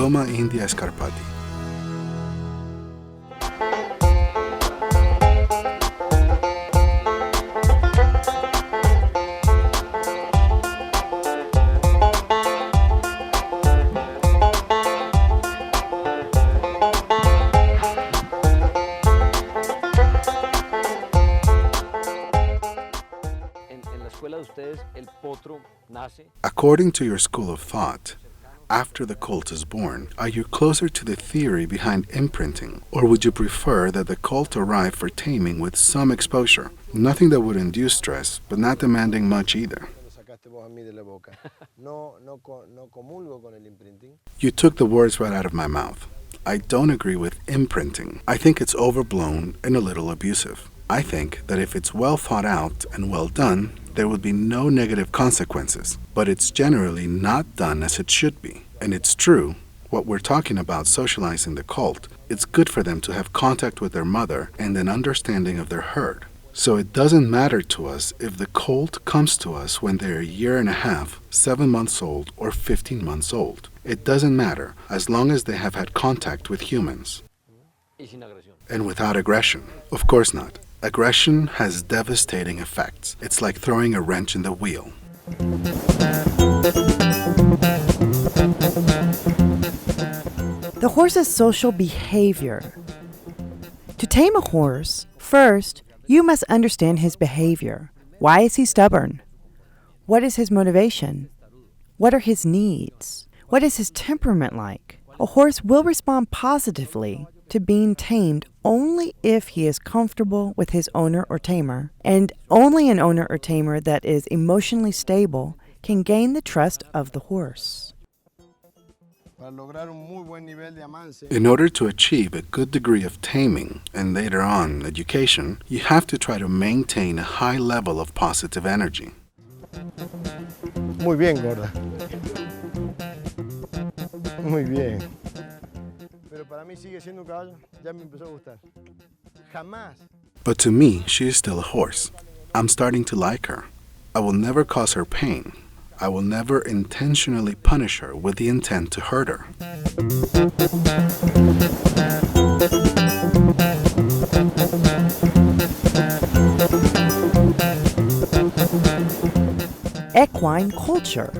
Goma India Scarpati. According to your school of thought, after the colt is born, are you closer to the theory behind imprinting, or would you prefer that the colt arrive for taming with some exposure? Nothing that would induce stress, but not demanding much either. You took the words right out of my mouth. I don't agree with imprinting. I think it's overblown and a little abusive. I think that if it's well thought out and well done, there would be no negative consequences, but it's generally not done as it should be. And it's true, what we're talking about socializing the colt, it's good for them to have contact with their mother and an understanding of their herd. So it doesn't matter to us if the colt comes to us when they're a year and a half, 7 months old, or 15 months old. It doesn't matter as long as they have had contact with humans. And without aggression. Of course not. Aggression has devastating effects. It's like throwing a wrench in the wheel. The horse's social behavior. To tame a horse, first, you must understand his behavior. Why is he stubborn? What is his motivation? What are his needs? What is his temperament like? A horse will respond positively to being tamed only if he is comfortable with his owner or tamer, and only an owner or tamer that is emotionally stable can gain the trust of the horse. In order to achieve a good degree of taming and later on education, you have to try to maintain a high level of positive energy. Muy bien, gorda. Muy bien. But to me, she is still a horse. I'm starting to like her. I will never cause her pain. I will never intentionally punish her with the intent to hurt her. Equine culture.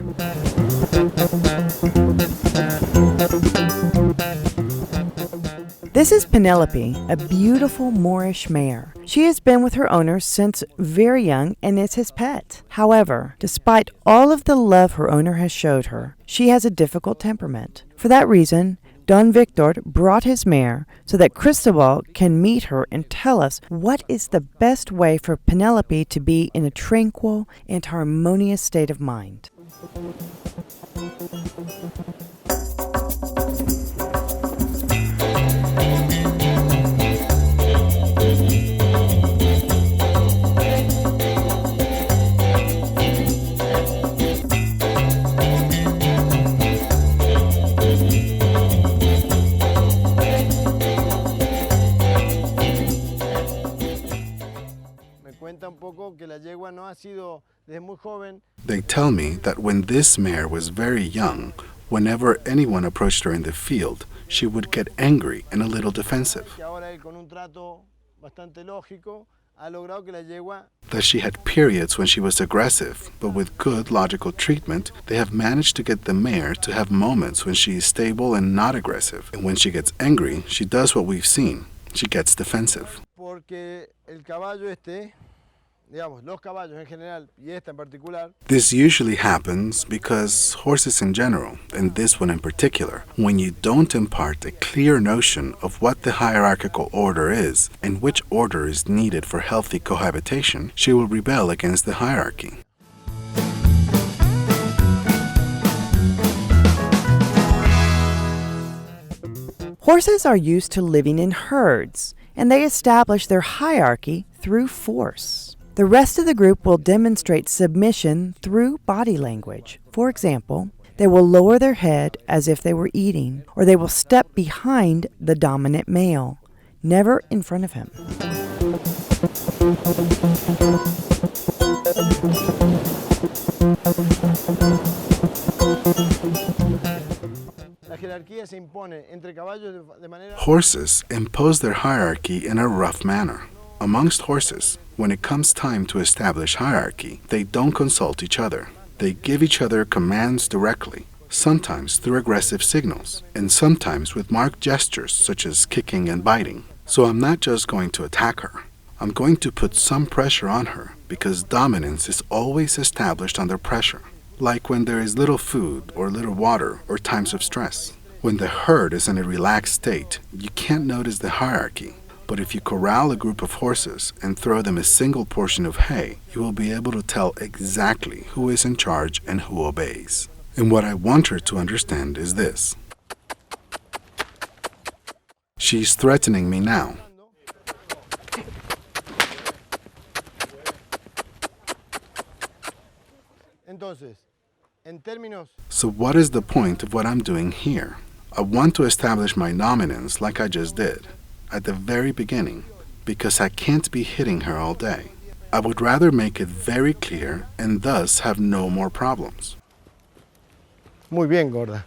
This is Penelope, a beautiful Moorish mare. She has been with her owner since very young and is his pet. However, despite all of the love her owner has showed her, she has a difficult temperament. For that reason, Don Victor brought his mare so that Cristobal can meet her and tell us what is the best way for Penelope to be in a tranquil and harmonious state of mind. They tell me that when this mare was very young, whenever anyone approached her in the field, she would get angry and a little defensive. That she had periods when she was aggressive, but with good logical treatment, they have managed to get the mare to have moments when she is stable and not aggressive. And when she gets angry, she does what we've seen. She gets defensive. This usually happens because horses in general, and this one in particular, when you don't impart a clear notion of what the hierarchical order is and which order is needed for healthy cohabitation, she will rebel against the hierarchy. Horses are used to living in herds, and they establish their hierarchy through force. The rest of the group will demonstrate submission through body language. For example, they will lower their head as if they were eating, or they will step behind the dominant male, never in front of him. Horses impose their hierarchy in a rough manner. Amongst horses, when it comes time to establish hierarchy, they don't consult each other. They give each other commands directly, sometimes through aggressive signals, and sometimes with marked gestures such as kicking and biting. So I'm not just going to attack her. I'm going to put some pressure on her because dominance is always established under pressure, like when there is little food or little water or times of stress. When the herd is in a relaxed state, you can't notice the hierarchy. But if you corral a group of horses and throw them a single portion of hay, you will be able to tell exactly who is in charge and who obeys. And what I want her to understand is this. She's threatening me now. So what is the point of what I'm doing here? I want to establish my dominance like I just did, at the very beginning, because I can't be hitting her all day. I would rather make it very clear and thus have no more problems. Muy bien, gorda.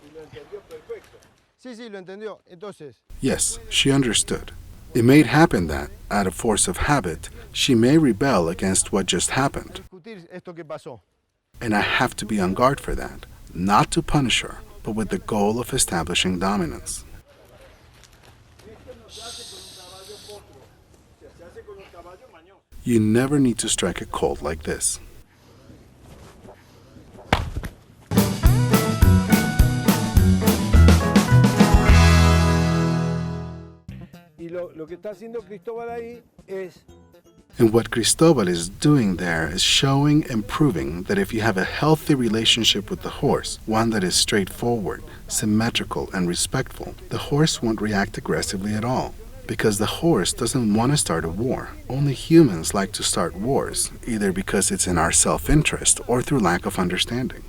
Yes, she understood. It may happen that, out of force of habit, she may rebel against what just happened. And I have to be on guard for that, not to punish her, but with the goal of establishing dominance. You never need to strike a colt like this. And what Cristobal is doing there is showing and proving that if you have a healthy relationship with the horse, one that is straightforward, symmetrical, and respectful, the horse won't react aggressively at all. Because the horse doesn't want to start a war. Only humans like to start wars, either because it's in our self-interest or through lack of understanding.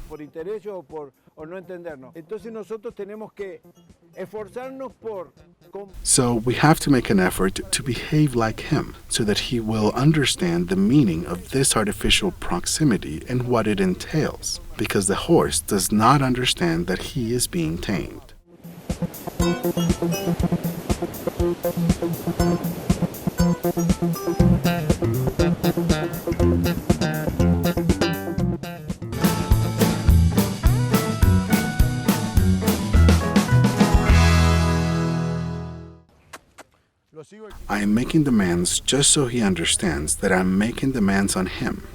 So we have to make an effort to behave like him so that he will understand the meaning of this artificial proximity and what it entails, because the horse does not understand that he is being tamed. I am making demands just so he understands that I'm making demands on him.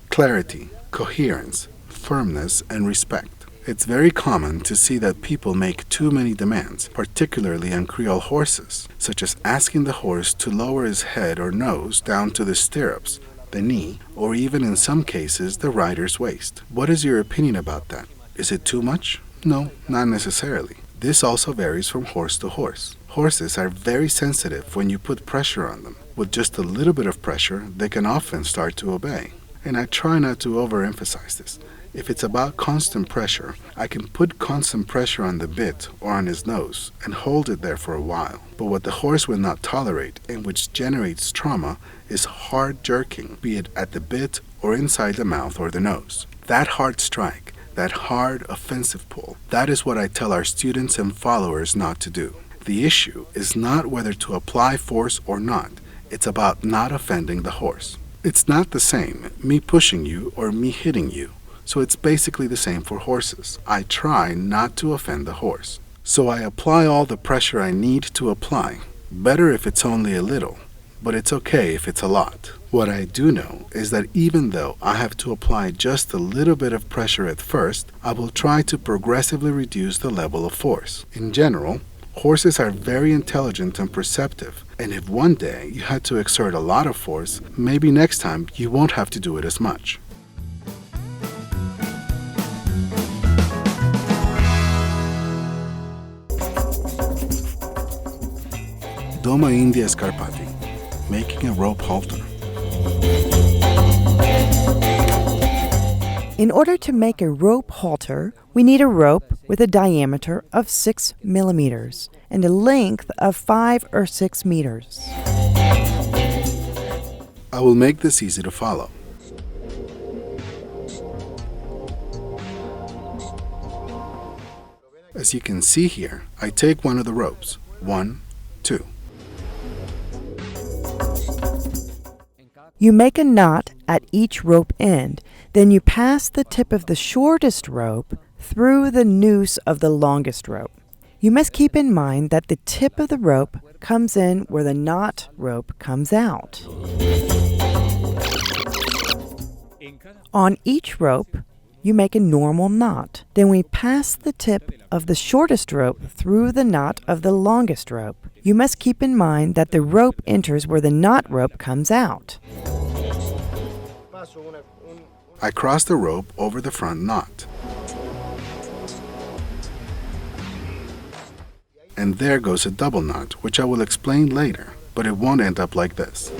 Clarity, coherence, firmness, and respect. It's very common to see that people make too many demands, particularly on Creole horses, such as asking the horse to lower his head or nose down to the stirrups, the knee, or even in some cases the rider's waist. What is your opinion about that? Is it too much? No, not necessarily. This also varies from horse to horse. Horses are very sensitive when you put pressure on them. With just a little bit of pressure, they can often start to obey. And I try not to overemphasize this. If it's about constant pressure, I can put constant pressure on the bit or on his nose and hold it there for a while. But what the horse will not tolerate and which generates trauma is hard jerking, be it at the bit or inside the mouth or the nose. That hard strike, that hard offensive pull, that is what I tell our students and followers not to do. The issue is not whether to apply force or not. It's about not offending the horse. It's not the same, me pushing you or me hitting you. So it's basically the same for horses. I try not to offend the horse. So I apply all the pressure I need to apply. Better if it's only a little, but it's okay if it's a lot. What I do know is that even though I have to apply just a little bit of pressure at first, I will try to progressively reduce the level of force. In general, horses are very intelligent and perceptive, and if one day you had to exert a lot of force, maybe next time you won't have to do it as much. Doma India Scarpati, making a rope halter. In order to make a rope halter, we need a rope with a diameter of 6 millimeters and a length of 5 or 6 meters. I will make this easy to follow. As you can see here, I take one of the ropes. 1, 2. You make a knot at each rope end, then you pass the tip of the shortest rope through the noose of the longest rope. You must keep in mind that the tip of the rope comes in where the knot rope comes out. On each rope, you make a normal knot. Then we pass the tip of the shortest rope through the knot of the longest rope. You must keep in mind that the rope enters where the knot rope comes out. I cross the rope over the front knot. And there goes a double knot, which I will explain later, but it won't end up like this.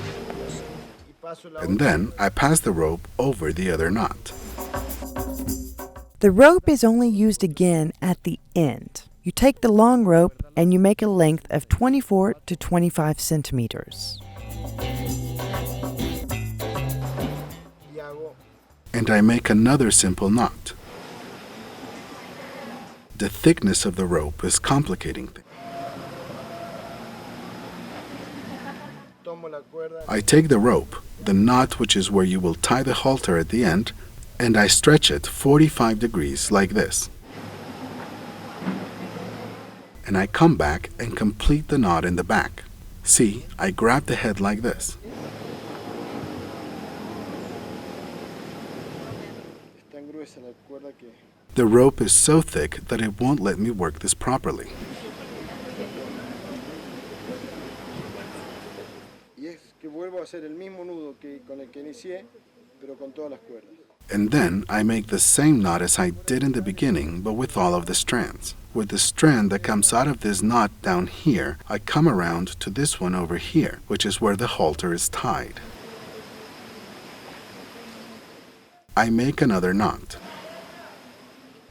And then I pass the rope over the other knot. The rope is only used again at the end. You take the long rope and you make a length of 24 to 25 centimeters. And I make another simple knot. The thickness of the rope is complicating things. I take the rope, the knot which is where you will tie the halter at the end, and I stretch it 45 degrees like this. And I come back and complete the knot in the back. See, I grab the head like this. The rope is so thick that it won't let me work this properly. And then I make the same knot as I did in the beginning, but with all of the strands. With the strand that comes out of this knot down here, I come around to this one over here, which is where the halter is tied. I make another knot.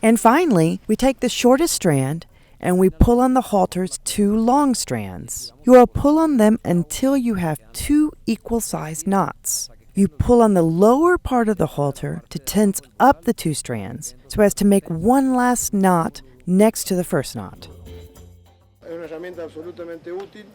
And finally, we take the shortest strand and we pull on the halter's 2 long strands. You will pull on them until you have 2 equal-sized knots. You pull on the lower part of the halter to tense up the 2 strands so as to make one last knot next to the first knot.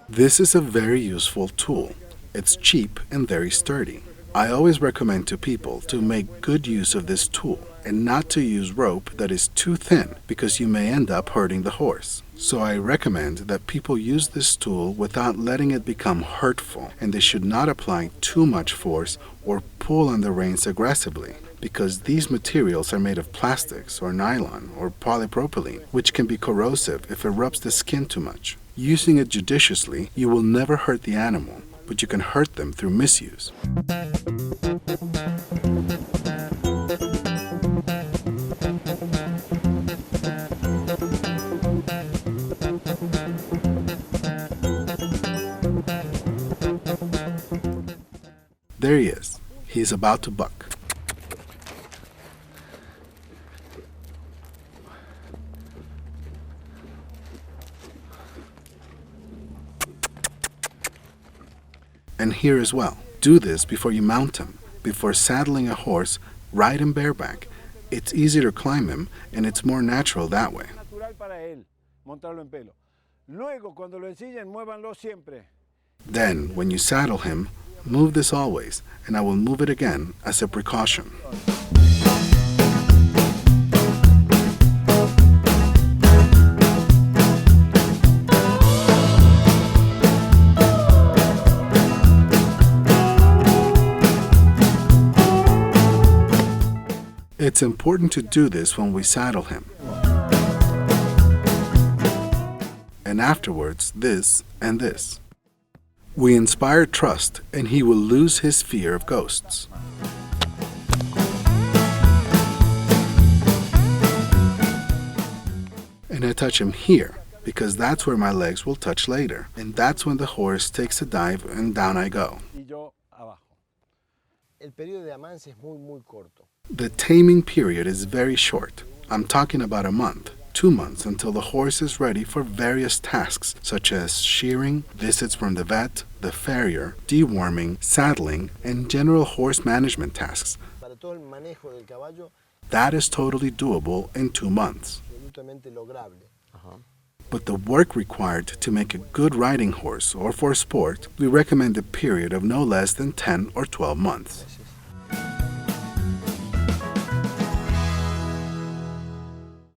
This is a very useful tool. It's cheap and very sturdy. I always recommend to people to make good use of this tool and not to use rope that is too thin because you may end up hurting the horse. So I recommend that people use this tool without letting it become hurtful, and they should not apply too much force or pull on the reins aggressively because these materials are made of plastics or nylon or polypropylene, which can be corrosive if it rubs the skin too much. Using it judiciously, you will never hurt the animal, but you can hurt them through misuse. There he is. He is about to buck. And here as well. Do this before you mount him. Before saddling a horse, ride him bareback. It's easier to climb him, and it's more natural that way. Then, when you saddle him, move this always, and I will move it again as a precaution. It's important to do this when we saddle him. And afterwards, this and this. We inspire trust, and he will lose his fear of ghosts. And I touch him here, because that's where my legs will touch later. And that's when the horse takes a dive, and down I go. The taming period is very short. I'm talking about a month, 2 months until the horse is ready for various tasks such as shearing, visits from the vet, the farrier, deworming, saddling, and general horse management tasks. Para todo el manejo del caballo, That is totally doable in 2 months. absolutamente lograble. But the work required to make a good riding horse or for sport, we recommend a period of no less than 10 or 12 months.